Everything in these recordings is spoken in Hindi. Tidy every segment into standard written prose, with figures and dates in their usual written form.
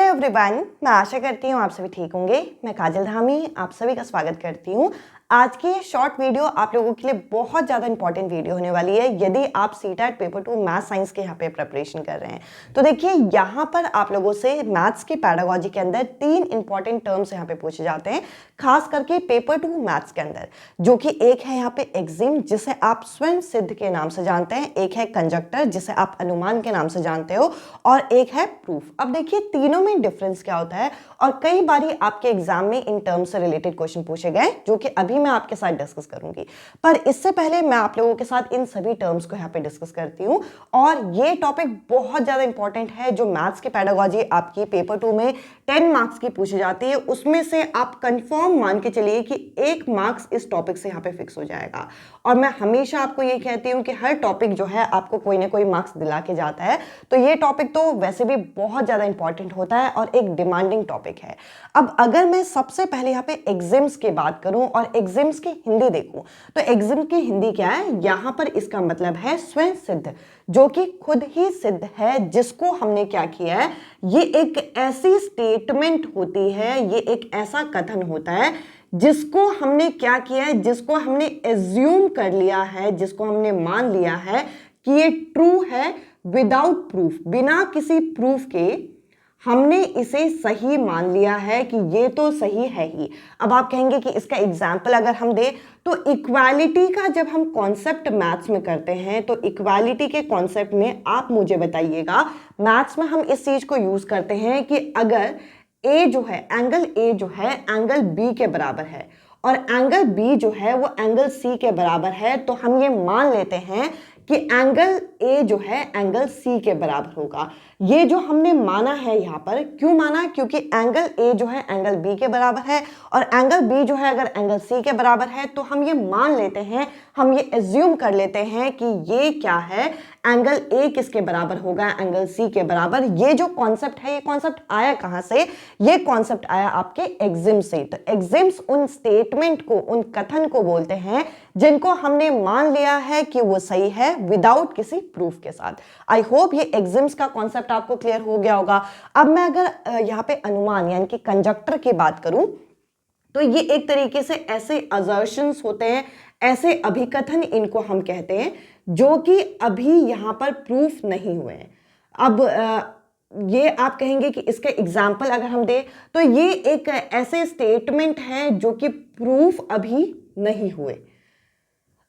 एवरीवन, मैं आशा करती हूँ आप सभी ठीक होंगे। मैं काजल धामी आप सभी का स्वागत करती हूँ। आज की ये शॉर्ट वीडियो आप लोगों के लिए बहुत ज़्यादा इंपॉर्टेंट वीडियो होने वाली है यदि आप सीटेट पेपर 2 मैथ साइंस के यहाँ पे प्रिपरेशन कर रहे हैं। तो देखिए, यहाँ पर आप लोगों से मैथ्स के पैडागोजी के अंदर 3 इंपॉर्टेंट टर्म्स यहाँ पे पूछे जाते हैं, खास करके पेपर 2 मैथ्स के अंदर, जो कि एक है यहाँ पे एक्जिम जिसे आप स्वयं सिद्ध के नाम से जानते हैं, एक है कंजक्टर जिसे आप अनुमान के नाम से जानते हो, और एक है प्रूफ। अब देखिए, तीनों में डिफरेंस क्या होता है, और कई बारी आपके एग्जाम में इन टर्म्स से रिलेटेड क्वेश्चन पूछे गए जो कि अभी मैं आपके साथ डिस्कस करूंगी। पर इससे पहले मैं आप लोगों के साथ इन सभी टर्म्स को यहाँ पे डिस्कस करती हूँ, और ये टॉपिक बहुत ज्यादा इंपॉर्टेंट है। जो मैथ्स की पैडागोजी आपकी पेपर 2 में 10 मार्क्स की पूछी जाती है, उसमें से आप कंफर्म मान के चलिए कि 1 मार्क्स इस टॉपिक से यहाँ पे फिक्स हो जाएगा। और मैं हमेशा आपको ये कहती हूँ कि हर टॉपिक जो है आपको कोई ना कोई मार्क्स दिला के जाता है, तो ये टॉपिक तो वैसे भी बहुत ज्यादा इंपॉर्टेंट होता है और एक डिमांडिंग टॉपिक है। अब अगर मैं सबसे पहले यहाँ पे एग्जिम्स की बात करूं और एग्जिम्स की हिंदी देखूं, तो एग्जिम की हिंदी क्या है? यहाँ पर इसका मतलब है स्वयं सिद्ध, जो कि खुद ही सिद्ध है, जिसको हमने क्या किया है, ये एक ऐसी स्टेटमेंट होती है, ये एक ऐसा कथन होता है जिसको हमने क्या किया है, जिसको हमने एज्यूम कर लिया है, जिसको हमने मान लिया है कि ये ट्रू है विदाउट प्रूफ, बिना किसी प्रूफ के हमने इसे सही मान लिया है कि ये तो सही है ही। अब आप कहेंगे कि इसका एग्जाम्पल अगर हम दें, तो इक्वालिटी का जब हम कॉन्सेप्ट मैथ्स में करते हैं, तो इक्वालिटी के कॉन्सेप्ट में आप मुझे बताइएगा, मैथ्स में हम इस चीज को यूज करते हैं कि अगर ए जो है, एंगल ए जो है एंगल बी के बराबर है और एंगल बी जो है वो एंगल सी के बराबर है, तो हम ये मान लेते हैं कि एंगल ए जो है एंगल सी के बराबर होगा। ये जो हमने माना है यहाँ पर, क्यों माना? क्योंकि एंगल ए जो है एंगल बी के बराबर है और एंगल बी जो है अगर एंगल सी के बराबर है, तो हम ये मान लेते हैं, हम ये एज्यूम कर लेते हैं कि ये क्या है, एंगल ए किसके बराबर होगा? एंगल सी के बराबर। ये जो कॉन्सेप्ट है, ये कॉन्सेप्ट आया कहाँ से? ये कॉन्सेप्ट आया आपके एग्जिम से। तो एग्जिम्स उन स्टेटमेंट को, उन कथन को बोलते हैं जिनको हमने मान लिया है कि वो सही है विदाउट किसी प्रूफ के साथ। आई होप ये एग्जिम्स का कॉन्सेप्ट आपको क्लियर हो गया होगा। अब मैं अगर यहाँ पे अनुमान यानी कि कंजक्टर की बात करूं, तो ये एक तरीके से ऐसे असर्शंस होते हैं, ऐसे अभिकथन इनको हम कहते हैं, जो कि अभी यहाँ पर प्रूफ नहीं हुए हैं। अब ये आप कहेंगे कि इसके एग्जाम्पल अगर हम दें, तो ये एक ऐसे स्टेटमेंट है जो कि प्रूफ अभी नहीं हुए,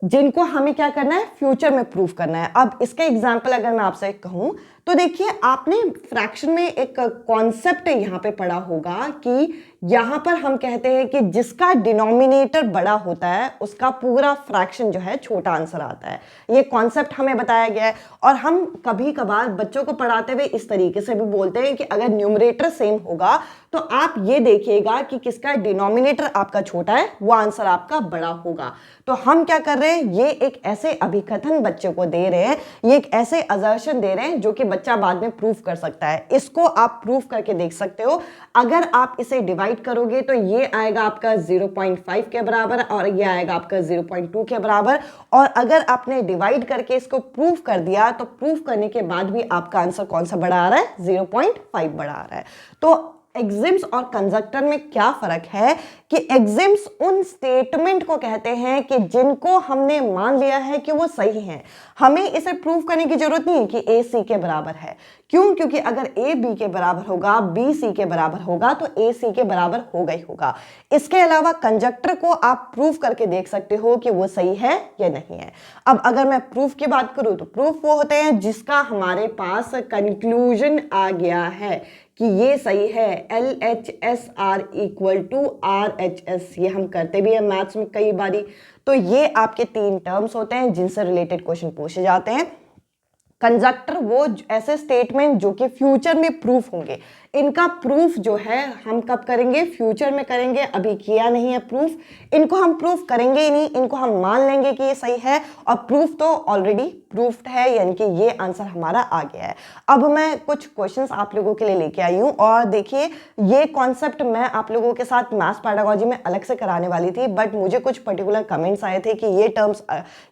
जिनको हमें क्या करना है, फ्यूचर में प्रूफ करना है। अब इसका एग्जांपल अगर मैं आपसे कहूं, तो देखिए, आपने फ्रैक्शन में एक कॉन्सेप्ट यहाँ पे पढ़ा होगा कि यहाँ पर हम कहते हैं कि जिसका डिनोमिनेटर बड़ा होता है उसका पूरा फ्रैक्शन जो है छोटा आंसर आता है। ये कॉन्सेप्ट हमें बताया गया है, और हम कभी कभार बच्चों को पढ़ाते हुए इस तरीके से भी बोलते हैं कि अगर न्यूमरेटर सेम होगा तो आप ये देखिएगा कि किसका डिनोमिनेटर आपका छोटा है, वो आंसर आपका बड़ा होगा। तो हम क्या कर रहे हैं, ये एक ऐसे अभिकथन बच्चे को दे रहे हैं, ये एक ऐसे असर्शन दे रहे हैं जो कि बच्चा बाद में प्रूफ कर सकता है। इसको आप प्रूफ करके देख सकते हो। अगर आप इसे डिवाइड करोगे तो ये आएगा आपका 0.5 के बराबर और ये आएगा आपका 0.2 के बराबर, और अगर आपने डिवाइड करके इसको प्रूफ कर दिया, तो प्रूफ करने के बाद भी आपका आंसर कौन सा बड़ा आ रहा है? 0.5 बड़ा आ रहा है। तो एग्जिम्स और कंजक्टर में क्या फर्क है कि एग्जिम्स उन स्टेटमेंट को कहते हैं कि जिनको हमने मान लिया है कि वो सही हैं, हमें इसे प्रूव करने की जरूरत नहीं है कि ए सी के बराबर है। क्यों? क्योंकि अगर ए बी के बराबर होगा, बी सी के बराबर होगा, तो ए सी के बराबर होगा ही होगा। इसके अलावा कंजक्टर को आप प्रूफ करके देख सकते हो कि वो सही है या नहीं है। अब अगर मैं प्रूफ की बात करूं, तो प्रूफ वो होते हैं जिसका हमारे पास कंक्लूजन आ गया है कि ये सही है। LHS इक्वल टू RHS, ये हम करते भी हैं मैथ्स में कई बारी। तो ये आपके 3 टर्म्स होते हैं जिनसे रिलेटेड क्वेश्चन पूछे जाते हैं। कंजक्टर वो ऐसे स्टेटमेंट जो कि फ्यूचर में प्रूफ होंगे, इनका प्रूफ जो है हम कब करेंगे? फ्यूचर में करेंगे। अभी किया नहीं है प्रूफ, इनको हम प्रूफ करेंगे ही नहीं, इनको हम मान लेंगे कि ये सही है, और प्रूफ तो ऑलरेडी प्रूफ्ड है, यानी कि ये आंसर हमारा आ गया है। अब मैं कुछ क्वेश्चंस आप लोगों के लिए लेके आई हूँ, और देखिए, ये कॉन्सेप्ट मैं आप लोगों के साथ मैथ्स पैडागोजी में अलग से कराने वाली थी, बट मुझे कुछ पर्टिकुलर कमेंट्स आए थे कि ये टर्म्स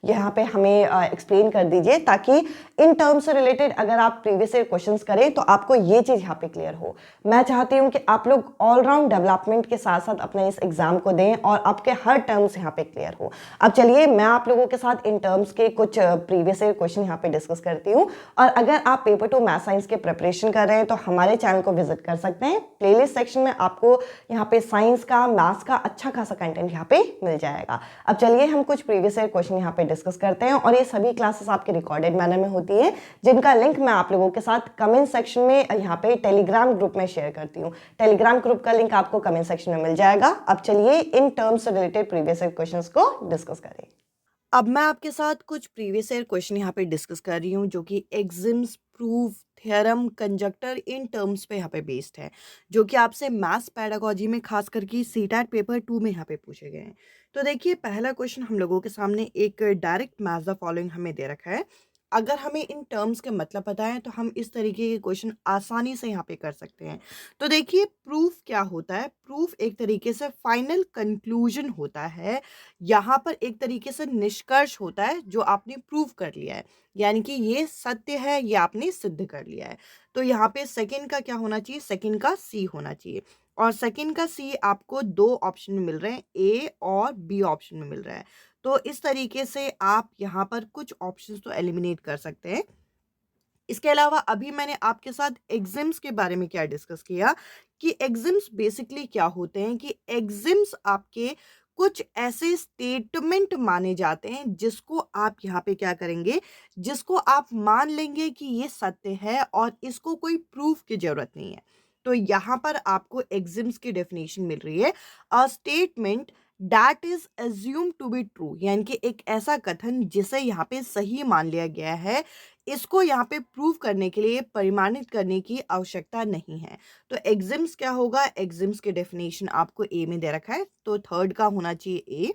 यहाँ पे हमें एक्सप्लेन कर दीजिए, ताकि इन टर्म्स से रिलेटेड अगर आप प्रीवियस ईयर क्वेश्चंस करें तो आपको ये चीज यहाँ पे क्लियर हो। हो। मैं चाहती हूँ कि आप लोग ऑलराउंड डेवलपमेंट के साथ साथ अपने इस एग्जाम को दें और आपके हर टर्म्स यहाँ पे क्लियर हो। अब चलिए मैं आप लोगों के साथ इन टर्म्स के कुछ प्रीवियस ईयर क्वेश्चन यहाँ पे डिस्कस करती हूँ। और अगर आप पेपर 2 मैथ साइंस के प्रिपरेशन कर रहे हैं तो हमारे चैनल को विजिट कर सकते हैं। प्लेलिस्ट सेक्शन में आपको यहाँ पे साइंस का, मैथ्स का अच्छा खासा कंटेंट यहाँ पे मिल जाएगा। अब चलिए हम कुछ प्रीवियस ईयर क्वेश्चन यहाँ पे डिस्कस करते हैं और ये सभी क्लासेस आपके रिकॉर्डेड मैनर में होती है, जिनका लिंक मैं आप लोगों के साथ कमेंट सेक्शन में यहाँ पे टेलीग्राम ग्रुप में शेयर करती हूँ। टेलीग्राम ग्रुप का लिंक आपको कमेंट सेक्शन में मिल जाएगा। अब चलिए इन टर्म्स से रिलेटेड प्रीवियस ईयर क्वेश्चंस को डिस्कस करें। अब मैं आपके साथ कुछ प्रीवियस ईयर क्वेश्चन यहाँ पे डिस्कस कर रही हूँ जो कि एग्जिम्स, प्रूफ, थ्योरम, कंजक्टर इन टर्म्स पे यहाँ पे बेस्ड है, जो कि आपसे मैथ्स पेडागोजी में खास करके सीटेट पेपर 2 में यहाँ पे पूछे गए हैं। तो देखिए पहला क्वेश्चन हम लोगों के सामने एक डायरेक्ट मैच द फॉलोइंग हमें दे रखा है। अगर हमें इन टर्म्स के मतलब पता है तो हम इस तरीके के क्वेश्चन आसानी से यहाँ पे कर सकते हैं। तो देखिए प्रूफ क्या होता है? प्रूफ एक तरीके से फाइनल कंक्लूजन होता है। यहाँ पर एक तरीके से निष्कर्ष होता है जो आपने प्रूफ कर लिया है, यानी कि ये सत्य है, ये आपने सिद्ध कर लिया है। तो यहाँ पे सेकंड का क्या होना चाहिए? सेकंड का सी होना चाहिए। और सेकंड का सी आपको 2 ऑप्शन में मिल रहे हैं, ए और बी ऑप्शन में मिल रहा है। तो इस तरीके से आप यहाँ पर कुछ ऑप्शंस तो एलिमिनेट कर सकते हैं। इसके अलावा अभी मैंने आपके साथ एग्जिम्स के बारे में क्या डिस्कस किया कि एग्जिम्स बेसिकली क्या होते हैं कि एग्जिम्स आपके कुछ ऐसे स्टेटमेंट माने जाते हैं जिसको आप यहाँ पे क्या करेंगे, जिसको आप मान लेंगे कि ये सत्य है और इसको कोई प्रूफ की जरूरत नहीं है। तो यहाँ पर आपको एग्जिम्स की डेफिनेशन मिल रही है, a statement that is assume to be true, यानी कि एक ऐसा कथन जिसे यहाँ पे सही मान लिया गया है, इसको यहाँ पे प्रूव करने के लिए परिमाणित करने की आवश्यकता नहीं है। तो एग्जिम्स क्या होगा? एग्जिम्स के डेफिनेशन आपको ए में दे रखा है, तो थर्ड का होना चाहिए ए।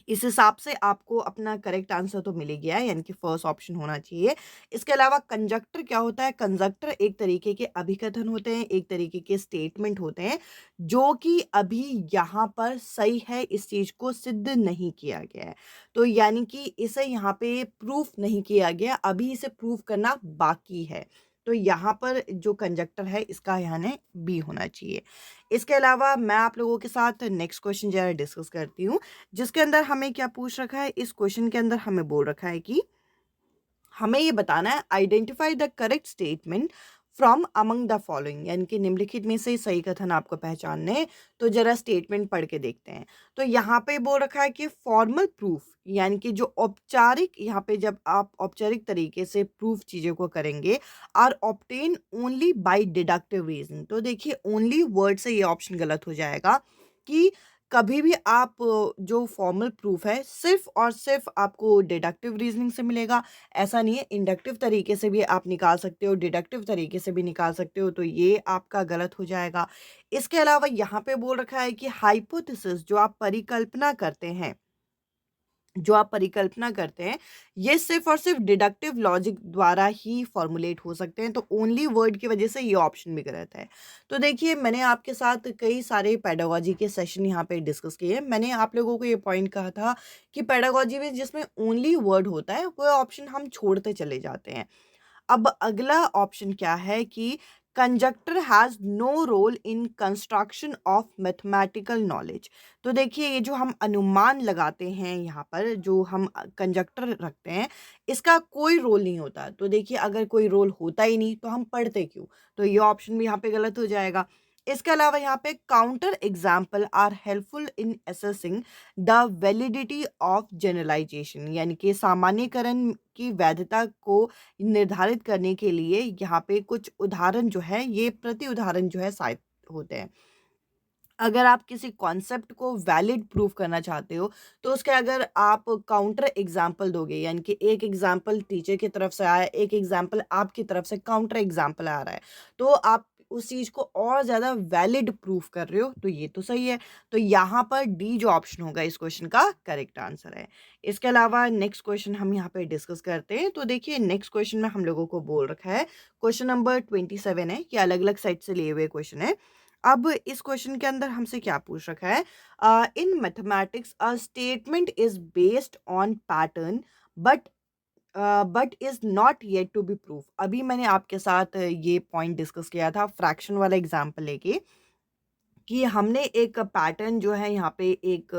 इस हिसाब से आपको अपना करेक्ट आंसर तो मिल ही गया है, यानी कि फर्स्ट ऑप्शन होना चाहिए। इसके अलावा कंजक्टर क्या होता है? कंजक्टर एक तरीके के अभिकथन होते हैं, एक तरीके के स्टेटमेंट होते हैं जो कि अभी यहाँ पर सही है, इस चीज को सिद्ध नहीं किया गया है। तो यानी कि इसे यहाँ पे प्रूफ नहीं किया गया, अभी इसे प्रूफ करना बाकी है। तो यहाँ पर जो कंजक्टर है इसका यहाँ बी होना चाहिए। इसके अलावा मैं आप लोगों के साथ नेक्स्ट क्वेश्चन जरा डिस्कस करती हूँ, जिसके अंदर हमें क्या पूछ रखा है? इस क्वेश्चन के अंदर हमें बोल रखा है कि हमें ये बताना है identify the correct statement from among the following, यानी कि निम्नलिखित में से सही कथन आपको पहचानने हैं। तो जरा स्टेटमेंट पढ़ के देखते हैं। तो यहाँ पे बोल रखा है कि फॉर्मल प्रूफ, यानी कि जो औपचारिक, यहाँ पे जब आप औपचारिक तरीके से प्रूफ चीज़ों को करेंगे, are obtain only by deductive reasoning. तो देखिए ओनली वर्ड से ये ऑप्शन गलत हो जाएगा कि कभी भी आप जो फॉर्मल प्रूफ है सिर्फ और सिर्फ आपको डिडक्टिव रीजनिंग से मिलेगा, ऐसा नहीं है। इंडक्टिव तरीके से भी आप निकाल सकते हो, डिडक्टिव तरीके से भी निकाल सकते हो, तो ये आपका गलत हो जाएगा। इसके अलावा यहाँ पे बोल रखा है कि हाइपोथेसिस, जो आप परिकल्पना करते हैं, ये सिर्फ और सिर्फ डिडक्टिव लॉजिक द्वारा ही फॉर्मुलेट हो सकते हैं। तो ओनली वर्ड की वजह से ये ऑप्शन भी गलत है। तो देखिए मैंने आपके साथ कई सारे पेडागोजी के सेशन यहाँ पे डिस्कस किए हैं। मैंने आप लोगों को ये पॉइंट कहा था कि पेडागोजी में जिसमें ओनली वर्ड होता है वो ऑप्शन हम छोड़ते चले जाते हैं। अब अगला ऑप्शन क्या है कि conjecture has no role in construction of mathematical knowledge. तो देखिए ये जो हम अनुमान लगाते हैं, यहाँ पर जो हम कंजक्टर रखते हैं, इसका कोई रोल नहीं होता। तो देखिए अगर कोई रोल होता ही नहीं तो हम पढ़ते क्यों? तो ये ऑप्शन भी यहाँ पे गलत हो जाएगा। इसके अलावा यहाँ पे counter example are helpful in assessing the validity of generalization, यानी कि सामान्यकरण की वैधता को निर्धारित करने के लिए यहाँ पे कुछ उदाहरण जो है, ये प्रति उदाहरण जो है सहायक होते हैं। अगर आप किसी कॉन्सेप्ट को वैलिड प्रूफ करना चाहते हो तो उसके अगर आप काउंटर एग्जाम्पल दोगे, यानी कि एक एग्जाम्पल टीचर की तरफ से आया, एक एग्जाम्पल आपकी तरफ से काउंटर एग्जाम्पल आ रहा है, तो आप उस चीज़ को और ज़्यादा वैलिड प्रूफ कर रहे हो, तो ये तो सही है। तो यहाँ पर डी जो ऑप्शन होगा इस क्वेश्चन का करेक्ट आंसर है। इसके अलावा नेक्स्ट क्वेश्चन हम यहाँ पे डिस्कस करते हैं। तो देखिए नेक्स्ट क्वेश्चन में हम लोगों को बोल रखा है, क्वेश्चन नंबर 27 है, ये अलग अलग साइड से लिए हुए क्वेश्चन है। अब इस क्वेश्चन के अंदर हमसे क्या पूछ रखा है? In mathematics a statement is based on pattern but but is not yet to be proof. अभी मैंने आपके साथ ये पॉइंट डिस्कस किया था फ्रैक्शन वाला एग्जांपल लेके, कि हमने एक पैटर्न जो है यहाँ पे एक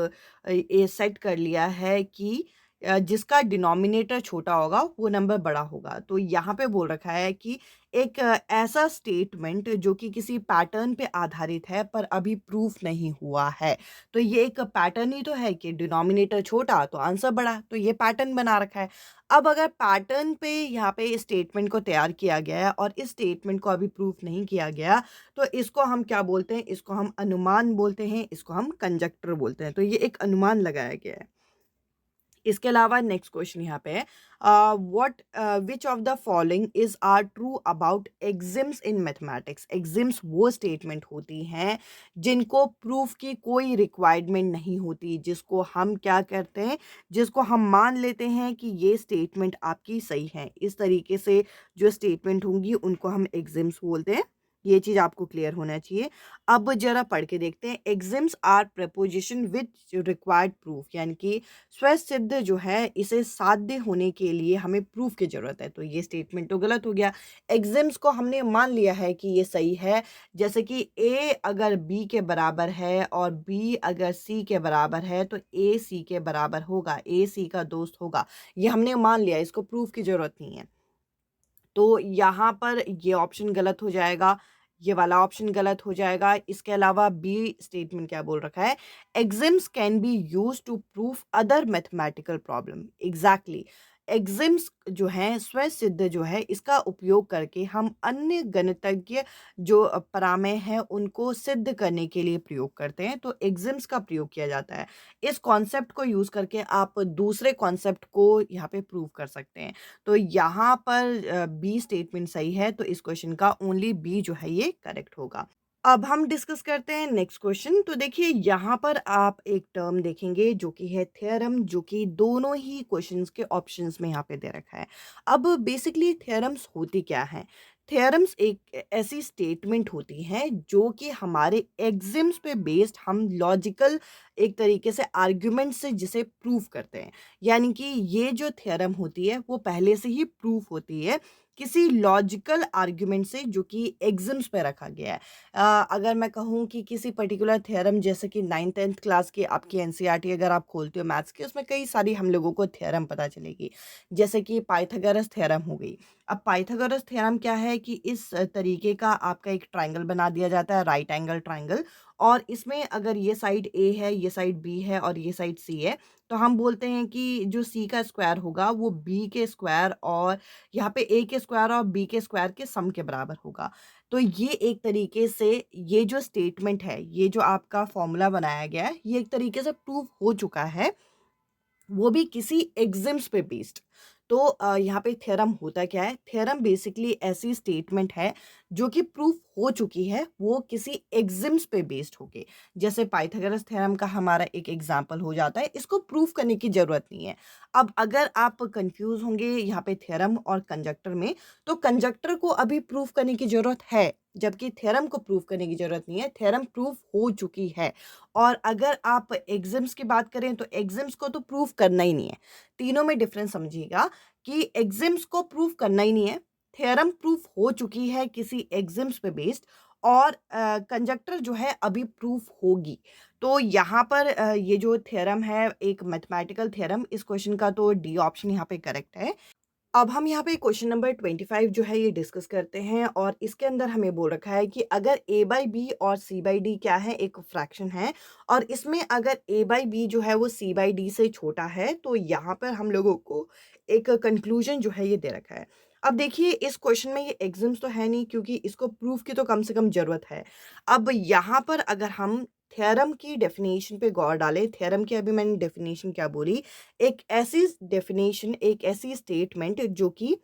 ये सेट कर लिया है कि जिसका डिनोमिनेटर छोटा होगा वो नंबर बड़ा होगा। तो यहाँ पे बोल रखा है कि एक ऐसा स्टेटमेंट जो कि किसी पैटर्न पे आधारित है पर अभी प्रूफ नहीं हुआ है। तो ये एक पैटर्न ही तो है कि डिनोमिनेटर छोटा तो आंसर बड़ा, तो ये पैटर्न बना रखा है। अब अगर पैटर्न पे यहाँ पे स्टेटमेंट को तैयार किया गया है और इस स्टेटमेंट को अभी प्रूफ नहीं किया गया, तो इसको हम क्या बोलते हैं? इसको हम अनुमान बोलते हैं, इसको हम कंजक्टर बोलते हैं। तो ये एक अनुमान लगाया गया है। इसके अलावा नेक्स्ट क्वेश्चन यहाँ पे है, what which of the following is are true about axioms in mathematics. Axioms वो स्टेटमेंट होती हैं जिनको प्रूफ की कोई रिक्वायरमेंट नहीं होती, जिसको हम क्या करते हैं, जिसको हम मान लेते हैं कि ये स्टेटमेंट आपकी सही है। इस तरीके से जो स्टेटमेंट होंगी उनको हम एग्जिम्स बोलते हैं। ये चीज़ आपको क्लियर होना चाहिए। अब जरा पढ़ के देखते हैं। Axioms are proposition which required proof, यानी कि स्वसिद्ध जो है इसे साध्य होने के लिए हमें प्रूफ की ज़रूरत है। तो ये स्टेटमेंट तो गलत हो गया। एग्जिम्स को हमने मान लिया है कि ये सही है, जैसे कि ए अगर बी के बराबर है और बी अगर सी के बराबर है तो ए सी के बराबर होगा, ए सी का दोस्त होगा। ये हमने मान लिया, इसको प्रूफ की ज़रूरत नहीं है। तो यहाँ पर ये ऑप्शन गलत हो जाएगा, ये वाला ऑप्शन गलत हो जाएगा। इसके अलावा बी स्टेटमेंट क्या बोल रखा है, axioms can be use to proof other mathematical problem. Exactly, axioms जो है स्वसिद्ध जो है इसका उपयोग करके हम अन्य गणितज्ञ जो परामय हैं उनको सिद्ध करने के लिए प्रयोग करते हैं। तो एग्जिम्स का प्रयोग किया जाता है। इस कॉन्सेप्ट को यूज करके आप दूसरे कॉन्सेप्ट को यहाँ पे प्रूव कर सकते हैं। तो यहाँ पर बी स्टेटमेंट सही है, तो इस क्वेश्चन का ओनली बी जो है ये करेक्ट होगा। अब हम डिस्कस करते हैं नेक्स्ट क्वेश्चन। तो देखिए यहाँ पर आप एक टर्म देखेंगे जो कि है थ्योरम, जो कि दोनों ही क्वेश्चंस के ऑप्शंस में यहाँ पे दे रखा है। अब बेसिकली थ्योरम्स होती क्या है? थ्योरम्स एक ऐसी स्टेटमेंट होती हैं जो कि हमारे एग्जिम्स पे बेस्ड हम लॉजिकल एक तरीके से आर्ग्यूमेंट से जिसे प्रूव करते हैं। यानी कि ये जो थ्योरम होती है वो पहले से ही प्रूफ होती है किसी लॉजिकल आर्ग्यूमेंट से जो कि एग्जिम्स पे रखा गया है। अगर मैं कहूँ कि किसी पर्टिकुलर थ्योरम, जैसे कि 9th-10th क्लास की आपकी एनसीईआरटी अगर आप खोलते हो मैथ्स की, उसमें कई सारी हम लोगों को थ्योरम पता चलेगी, जैसे कि पाइथागोरस थ्योरम हो गई। अब पाइथागोरस थ्योरम क्या है कि इस तरीके का आपका एक ट्राइंगल बना दिया जाता है, राइट एंगल ट्राइंगल, और इसमें अगर ये साइड ए है, ये साइड बी है और ये साइड सी है, तो हम बोलते हैं कि जो सी का स्क्वायर होगा वो बी के स्क्वायर और यहाँ पे ए के स्क्वायर और बी के स्क्वायर के सम के बराबर होगा। तो ये एक तरीके से ये जो स्टेटमेंट है, ये जो आपका फॉर्मूला बनाया गया है, ये एक तरीके से प्रूव हो चुका है, वो भी किसी एग्जिम्स पे बेस्ड। तो यहाँ पे थ्योरम होता क्या है? थ्योरम बेसिकली ऐसी स्टेटमेंट है जो कि प्रूफ हो चुकी है, वो किसी एग्जिम्स पे बेस्ड होके। जैसे पाइथागोरस थ्योरम का हमारा एक एग्जांपल हो जाता है, इसको प्रूफ करने की जरूरत नहीं है। अब अगर आप कंफ्यूज होंगे यहाँ पे थ्योरम और कंजक्टर में, तो कंजक्टर को अभी प्रूफ करने की जरूरत है, जबकि थ्योरम को प्रूफ करने की जरूरत नहीं है। थ्योरम प्रूफ हो चुकी है। और अगर आप एग्जिम्स की बात करें तो एग्जिम्स को तो प्रूफ करना ही नहीं है। तीनों में डिफरेंस समझिएगा कि एग्जिम्स को प्रूफ करना ही नहीं है, थ्योरम प्रूफ हो चुकी है किसी एग्जिम्स पे बेस्ड, और कंजक्टर जो है अभी प्रूफ होगी। तो यहाँ पर ये जो थ्योरम है एक मैथमेटिकल थ्योरम, इस क्वेश्चन का तो डी ऑप्शन यहाँ पे करेक्ट है। अब हम यहाँ पे क्वेश्चन नंबर 25 जो है ये डिस्कस करते हैं, और इसके अंदर हमें बोल रखा है कि अगर a बाई बी और c बाई डी क्या है, एक फ्रैक्शन है, और इसमें अगर a बाई बी जो है वो c बाई डी से छोटा है, तो यहाँ पर हम लोगों को एक कंक्लूजन जो है ये दे रखा है। अब देखिए इस क्वेश्चन में ये एग्जिम्स तो है नहीं, क्योंकि इसको प्रूफ की तो कम से कम जरूरत है। अब यहाँ पर अगर हम थ्योरम की डेफिनेशन पे गौर डालें, थ्योरम की अभी मैंने डेफिनेशन क्या बोली, एक ऐसी डेफिनेशन, एक ऐसी स्टेटमेंट जो कि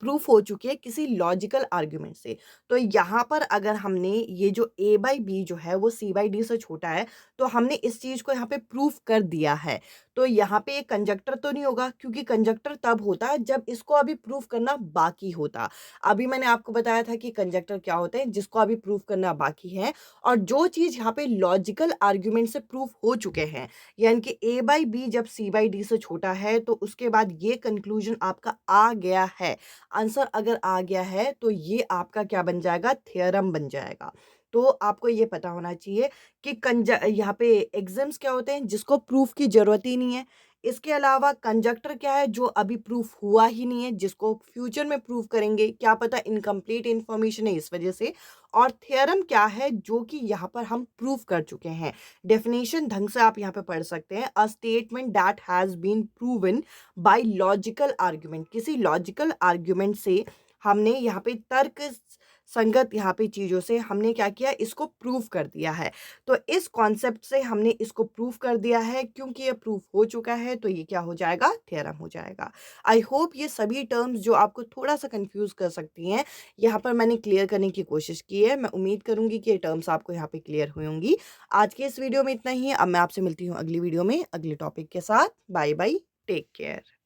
प्रूफ हो चुकी है किसी लॉजिकल आर्ग्यूमेंट से। तो यहाँ पर अगर हमने ये जो a बाई बी जो है वो c बाई डी से छोटा है, तो हमने इस चीज़ को यहाँ पे प्रूफ कर दिया है। तो यहाँ पे ये कंजक्टर तो नहीं होगा, क्योंकि कंजक्टर तब होता है जब इसको अभी प्रूफ करना बाकी होता। अभी मैंने आपको बताया था कि कंजक्टर क्या होते हैं, जिसको अभी प्रूफ करना बाकी है, और जो चीज़ यहाँ पे लॉजिकल आर्ग्यूमेंट से प्रूफ हो चुके हैं, यानी कि a बाई बी जब c बाई डी से छोटा है, तो उसके बाद ये कंक्लूजन आपका आ गया है, आंसर अगर आ गया है, तो ये आपका क्या बन जाएगा, थ्योरम बन जाएगा। तो आपको ये पता होना चाहिए कि यहाँ पे एग्जाम्स क्या होते हैं, जिसको प्रूफ की जरूरत ही नहीं है। इसके अलावा कंजक्टर क्या है, जो अभी प्रूफ हुआ ही नहीं है, जिसको फ्यूचर में प्रूफ करेंगे, क्या पता इनकम्प्लीट इंफॉर्मेशन है इस वजह से। और थ्योरम क्या है, जो कि यहाँ पर हम प्रूफ कर चुके हैं। डेफिनेशन ढंग से आप यहाँ पे पढ़ सकते हैं, a statement that has been proven by logical argument. किसी लॉजिकल आर्ग्यूमेंट से हमने यहाँ पे तर्क संगत यहाँ पे चीज़ों से हमने क्या किया, इसको प्रूफ कर दिया है। तो इस कॉन्सेप्ट से हमने इसको प्रूफ कर दिया है, क्योंकि ये प्रूफ हो चुका है, तो ये क्या हो जाएगा, थ्योरम हो जाएगा। आई होप ये सभी टर्म्स जो आपको थोड़ा सा कंफ्यूज कर सकती हैं, यहाँ पर मैंने क्लियर करने की कोशिश की है। मैं उम्मीद करूंगी कि ये टर्म्स आपको यहाँ पे क्लियर हुई होंगी। आज के इस वीडियो में इतना ही। अब मैं आपसे मिलती हूँ अगली वीडियो में अगले टॉपिक के साथ। Bye bye, take care.